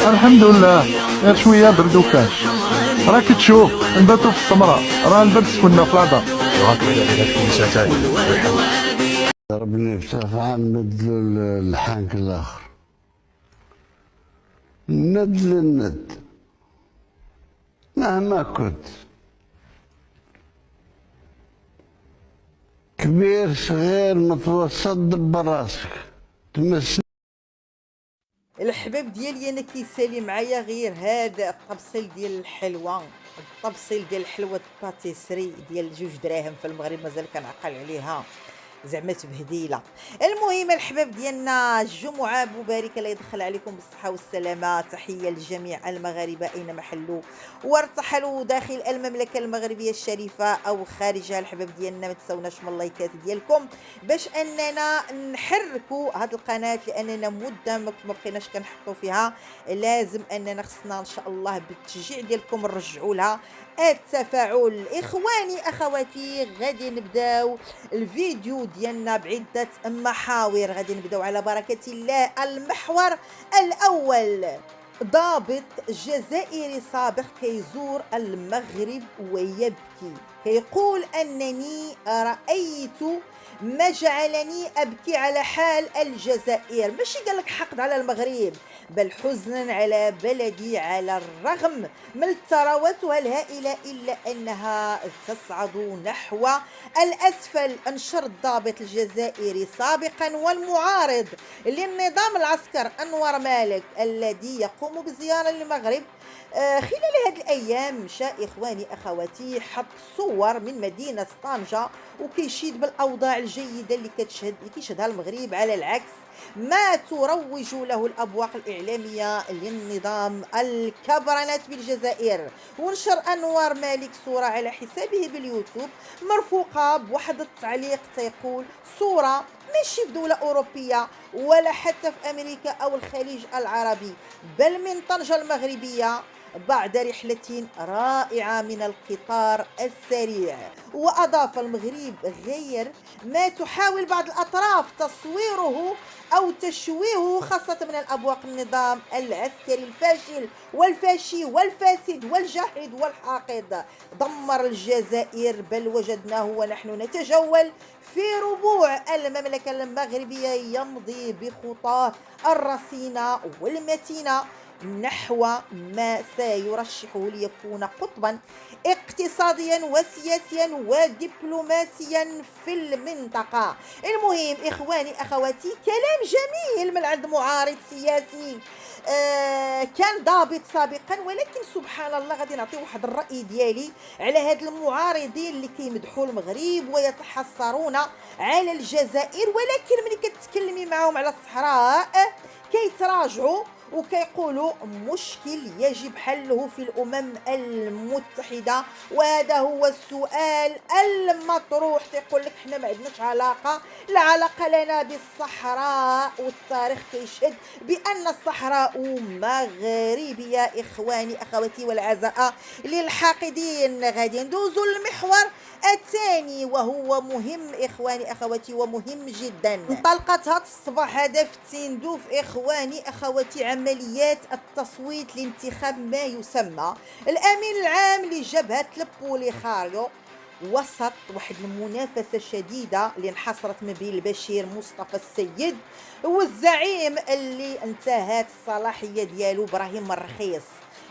الحمد لله، غير شويه بردو كان. راك تشوف نباتو في السمراء، راه البرد كنا في الهضر. وهاك بدا عليك النساء ربنا يفتح نبدلو الحانك الاخر، ند للند مهما كنت كبير صغير متوسط دبر راسك تمس. الحباب ديالي انا كيسالي معايا غير هذا الطبسيل ديال الحلوى، الطبسيل ديال الحلوى باتيسري ديال 2 دراهم في المغرب مازال كنعقل عليها زعما تبهديله. المهم الحباب ديالنا الجمعه مباركه، الله يدخل عليكم بالصحه والسلامه. تحيه لجميع المغاربه اينما حلوا وارتحلوا داخل المملكه المغربيه الشريفه او خارجها. الحباب ديالنا ما تنساوناش من اللايكات ديالكم باش اننا نحركوا هذه القناه، لاننا مده ما بقيناش كنحطوا فيها. لازم اننا خصنا ان شاء الله بالتشجيع ديالكم نرجعوا لها التفاعل. اخواني اخواتي غادي نبداو الفيديو ديالنا بعده محاور. غادي نبداو على بركه الله. المحور الاول: ضابط جزائري سابق كيزور المغرب ويبكي، كيقول انني رايت ما جعلني ابكي على حال الجزائر. ماشي قال لك حقد على المغرب، بل حزنا على بلدي على الرغم من ثرواتها الهائله الا انها تصعد نحو الاسفل. انشر الضابط الجزائري سابقا والمعارض للنظام العسكر انور مالك الذي يقوم بزياره للمغرب خلال هذه الايام، مشى اخواني اخواتي حط صور من مدينه طنجه وكيشيد بالاوضاع الجيده اللي كيشهدها المغرب على العكس ما تروج له الابواق الاعلاميه للنظام الكبرنات بالجزائر. ونشر انور مالك صوره على حسابه باليوتيوب مرفوقه بواحد التعليق تيقول: صوره ماشي في دولة أوروبية ولا حتى في أمريكا أو الخليج العربي، بل من طنجة المغربية بعد رحلة رائعة من القطار السريع. وأضاف: المغرب غير ما تحاول بعض الأطراف تصويره أو تشويهه، خاصة من الأبواق النظام العسكري الفاشل والفاشي والفاسد والجاحد والحاقد. دمر الجزائر بل وجدناه ونحن نتجول في ربوع المملكة المغربية يمضي بخطاه الرصينة والمتينة نحو ما سيرشحه ليكون قطبا اقتصاديا وسياسيا ودبلوماسيا في المنطقة. المهم إخواني أخواتي كلام جميل من عند معارض سياسي كان ضابط سابقا، ولكن سبحان الله غادي نعطي واحد الرأي ديالي على هاد المعارضين اللي كيمدحوا المغرب ويتحسرون على الجزائر، ولكن ملي كتكلمي معهم على الصحراء كيتراجعوا وكيقولوا مشكل يجب حله في الأمم المتحدة. وهذا هو السؤال المطروح. تيقول لك حنا ما عندناش علاقة، لا علاقة لنا بالصحراء، والتاريخ كيشهد بأن الصحراء مغربية. إخواني أخواتي والأعزاء للحاقدين غادي ندوزو للمحور الثاني وهو مهم إخواني أخواتي ومهم جدا. انطلقت هذا الصباح هذا في التندوف إخواني أخواتي عمليات التصويت لانتخاب ما يسمى الأمين العام لجبهة البوليخاريو، وسط واحد المنافسة شديدة اللي انحصرت ما بين البشير مصطفى السيد والزعيم اللي انتهت الصلاحية ديالو إبراهيم الرخيص.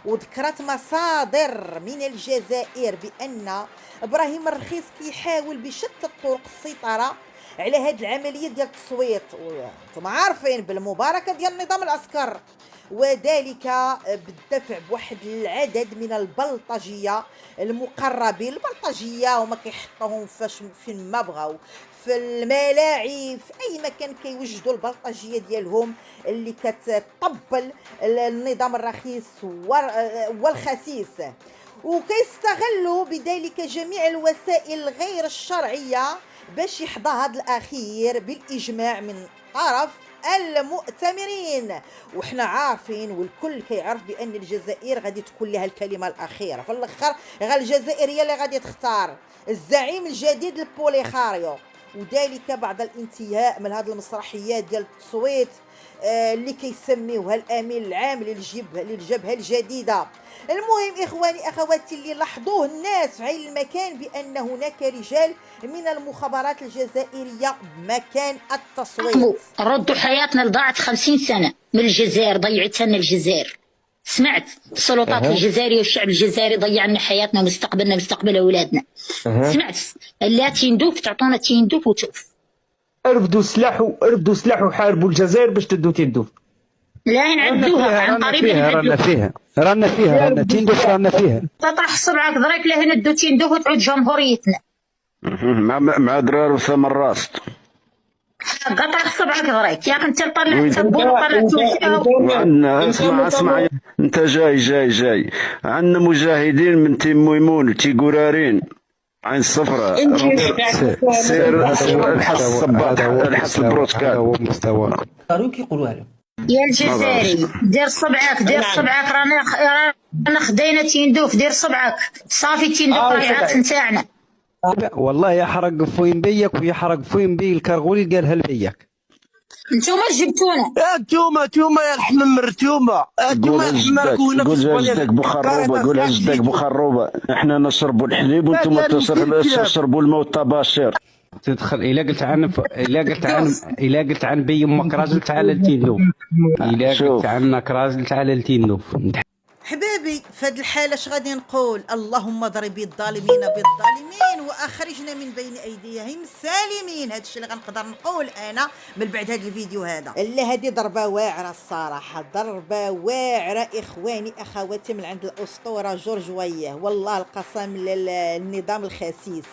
وذكرت مصادر من الجزائر بأن إبراهيم الرخيص كيحاول بشتى الطرق السيطرة على هذه العملية ديال التصويت، وانتم عارفين بالمباركة ديال النظام العسكر، وذلك بالدفع بواحد العدد من البلطجيه المقربين. البلطجيه هما كيحطوهم فين ما بغاو، في الملاعب، في اي مكان كيوجدوا البلطجيه ديالهم اللي كتطبل النظام الرخيص والخسيس، وكيستغلوا بذلك جميع الوسائل الغير الشرعيه باش يحظى هذا الاخير بالاجماع من طرف المؤتمرين. وحنا عارفين والكل كيعرف بان الجزائر غادي تكون لها الكلمه الاخيره في الاخر، غير الجزائر هي اللي غادي تختار الزعيم الجديد للبوليخاريو. وذلك بعد الانتهاء من هذه المسرحيات ديال التصويت اللي كيسميوها الامين العام للجبهه الجديده. المهم اخواني اخواتي اللي لاحظوه الناس في هذا المكان بان هناك رجال من المخابرات الجزائريه بمكان التصويت. ردوا حياتنا لضاعت 50 سنه من الجزائر، ضيعتها لنا الجزائر. سمعت السلطات الجزائريه والشعب الجزائري ضيع لنا حياتنا ومستقبلنا ومستقبل اولادنا. سمعت لا تندوف تعطونا تندوف وتوف. ارفدوا سلاح وحاربوا الجزائر باش تدو تندوف. لا نعدوها عن قريب رانا فيها تندوف رانا فيها. تطرح صبعك ضريك لهنا دو تندوف وتعود جمهوريتنا. مع درار وثم الراس. قطع صبعك ضريك ياك انت طلعت تبون وطلعت اسمع انت جاي عندنا مجاهدين من تيم ميمون وتيقرارين عين الصفراء سير الحس الصباط الحس البروتكال. هذا هو مستواكم. كيقولوا لهم يا الجزائري دير صبعك رانا خدينا تندوف. دير صبعك صافي تندوف طلعت نتاعنا. والله يحرق فوين بيك ويحرق فوين بي الكرغولي قالها لبيك. انتوما جبتونا توما يا الحمر توما قول جدك بخروبه قول جدك بخروبه. احنا نشربوا الحليب وانتم تشربوا الماء والطباشير. تدخل الا قلت عن بي امك راجل تعال لتندوف. الا قلت عنك راجل تعال لتندوف. حبابي في هذه الحاله اش غادي نقول؟ اللهم ضرب الظالمين بالظالمين واخرجنا من بين ايديهم سالمين. هذا الشيء اللي غنقدر نقول انا من بعد هذا الفيديو هذا. اللي هذه ضربه واعره الصراحه، ضربه واعره اخواني اخواتي من عند الاسطوره جورج وياه. والله القسم للنظام الخسيس.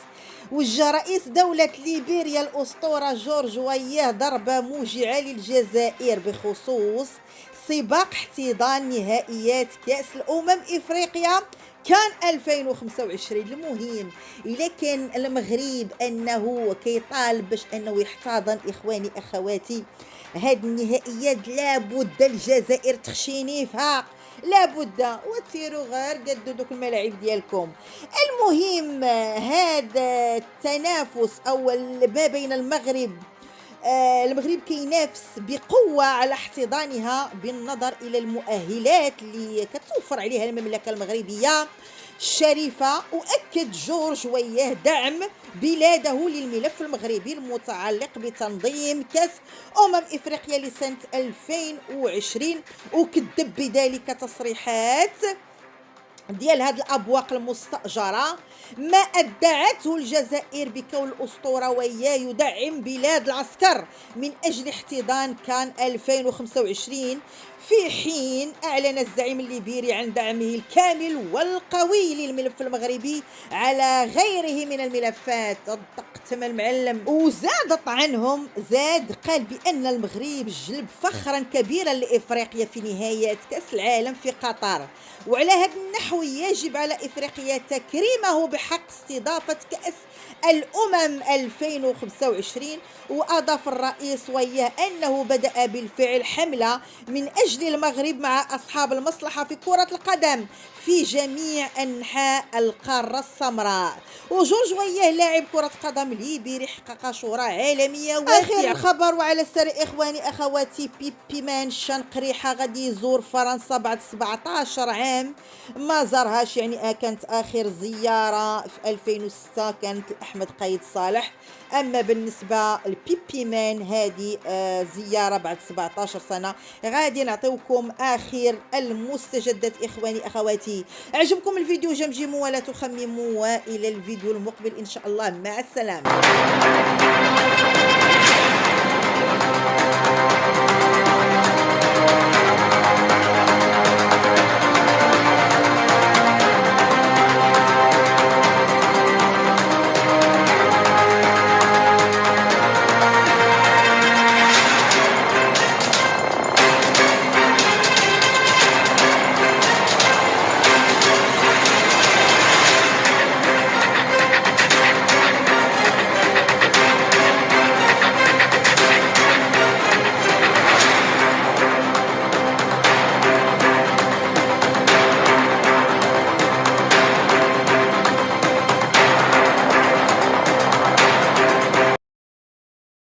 وجه رئيس دولة ليبيريا الأسطورة جورج وياه ضربة موجعة للجزائر بخصوص سباق احتضان نهائيات كأس الأمم إفريقيا كان 2025. المهم إلا كان المغرب أنه كيطالب باش أنه يحتضن إخواني أخواتي هاد النهائيات، لابد الجزائر تخشينيفها، لابد وتسيروا غير قدوا دوك الملاعب ديالكم. المهم هذا التنافس او ما بين المغرب كينافس بقوة على احتضانها بالنظر إلى المؤهلات اللي كتوفر عليها المملكة المغربية الشريفة. وأكد جورج وياه دعم بلاده للملف المغربي المتعلق بتنظيم كأس إفريقيا لسنة 2020، وكذب بذلك تصريحات ديال هاد الابواق المستاجره ما ادعته الجزائر بكون الاسطوره وياه يدعم بلاد العسكر من اجل احتضان كان 2025، في حين اعلن الزعيم الليبيري عن دعمه الكامل والقوي للملف المغربي على غيره من الملفات. تم المعلم وزاد طعنهم، قال بان المغرب جلب فخرا كبيرا لافريقيا في نهاية كاس العالم في قطر، وعلى هذا النحو يجب على افريقيا تكريمه بحق استضافة كأس الأمم 2025. وأضاف الرئيس وياه أنه بدأ بالفعل حملة من أجل المغرب مع أصحاب المصلحة في كرة القدم في جميع أنحاء القارة السمراء. وجورج وياه لاعب كرة قدم ليبيري حقق شهرة عالمية واسعة. آخر الخبر وعلى السر إخواني أخواتي، بيبي مان الشنقريحة غادي يزور فرنسا بعد 17 عام ما زارهاش، يعني كانت آخر زيارة في 2006 كانت لأحمد قايد صالح. أما بالنسبة لبيبي مان هذه زيارة بعد 17 سنة. غادي نعطيوكم آخر المستجدات إخواني أخواتي. أعجبكم الفيديو جمجموا ولا تخمموا، وإلى الفيديو المقبل إن شاء الله، مع السلامة.